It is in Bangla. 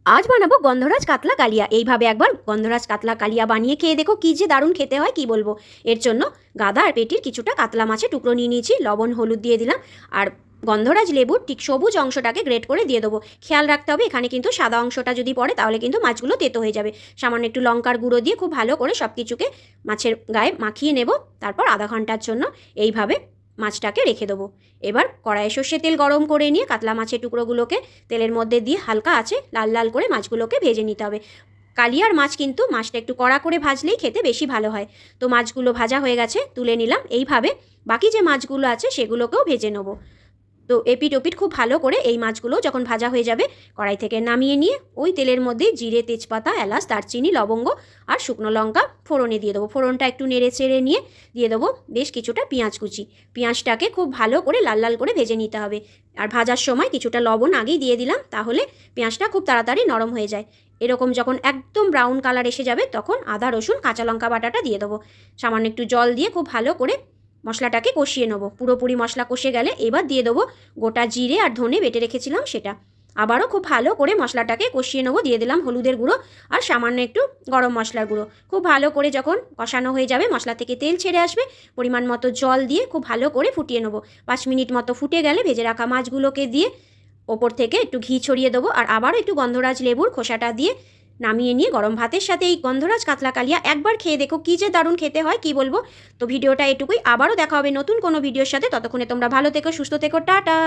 আজ বানাবো গন্ধরাজ কাতলা কালিয়া। এইভাবে একবার গন্ধরাজ কাতলা কালিয়া বানিয়ে খেয়ে দেখো কি যে দারুণ খেতে হয় কি বলবো। এর জন্য গাদা আর পেটির কিছুটা কাতলা মাছের টুকরো নিয়ে নিয়েছি, লবণ হলুদ দিয়ে দিলাম, আর গন্ধরাজ লেবুর ঠিক সবুজ অংশটাকে গ্রেট করে দিয়ে দেবো। খেয়াল রাখতে হবে এখানে কিন্তু সাদা অংশটা যদি পড়ে তাহলে কিন্তু মাছগুলো তেতো হয়ে যাবে। সামান্য একটু লঙ্কার গুঁড়ো দিয়ে খুব ভালো করে সব কিছুকে মাছের গায়ে মাখিয়ে নেব। তারপর আধা ঘন্টার জন্য এইভাবে মাছটাকে রেখে দেবো। এবার কড়াইয়ে সর্ষে তেল গরম করে নিয়ে কাতলা মাছের টুকরোগুলোকে তেলের মধ্যে দিয়ে হালকা আছে লাল লাল করে মাছগুলোকে ভেজে নিতে হবে। কালিয়ার মাছ কিন্তু মাছটা একটু কড়া করে ভাজলেই খেতে বেশি ভালো হয়। তো মাছগুলো ভাজা হয়ে গেছে, তুলে নিলাম। এইভাবে বাকি যে মাছগুলো আছে সেগুলোকেও ভেজে নেবো। তো এপিট ওপিট খুব ভালো করে এই মাছগুলো যখন ভাজা হয়ে যাবে কড়াই থেকে নামিয়ে নিয়ে ওই তেলের মধ্যে জিরে, তেজপাতা, এলাচ, দারচিনি, লবঙ্গ আর শুকনো লঙ্কা ফোড়নে দিয়ে দেবো। ফোড়নটা একটু নেড়ে চেড়ে নিয়ে দিয়ে দেবো বেশ কিছুটা পেঁয়াজ কুচি। পেঁয়াজটাকে খুব ভালো করে লাল লাল করে ভেজে নিতে হবে। আর ভাজার সময় কিছুটা লবণ আগেই দিয়ে দিলাম, তাহলে পেঁয়াজটা খুব তাড়াতাড়ি নরম হয়ে যায়। এরকম যখন একদম ব্রাউন কালার এসে যাবে তখন আদা, রসুন, কাঁচা লঙ্কা বাটাটা দিয়ে দেবো। সামান্য একটু জল দিয়ে খুব ভালো করে মশলাটাকে কষিয়ে নেবো। পুরোপুরি মশলা কষে গেলে এবার দিয়ে দেবো গোটা জিরে আর ধনে বেটে রেখেছিলাম সেটা। আবারও খুব ভালো করে মশলাটাকে কষিয়ে নেবো। দিয়ে দিলাম হলুদের গুঁড়ো আর সামান্য একটু গরম মশলার গুঁড়ো। খুব ভালো করে যখন কষানো হয়ে যাবে, মশলা থেকে তেল ছেড়ে আসবে, পরিমাণ মতো জল দিয়ে খুব ভালো করে ফুটিয়ে নেবো। 5 মিনিট মতো ফুটে গেলে ভেজে রাখা মাছগুলোকে দিয়ে ওপর থেকে একটু ঘি ছড়িয়ে দেবো, আর আবারও একটু গন্ধরাজ লেবুর খোসাটা দিয়ে নামিয়ে নিয়ে গরম ভাতের সাথে এই গন্ধরাজ কাতলা কালিয়া একবার খেয়ে দেখো কী যে দারুণ খেতে হয় কি বলবো। তো ভিডিওটা এটুকুই, আবারও দেখা হবে নতুন কোনো ভিডিওর সাথে। ততক্ষণে তোমরা ভালো থেকো, সুস্থ থেকো, টাটা।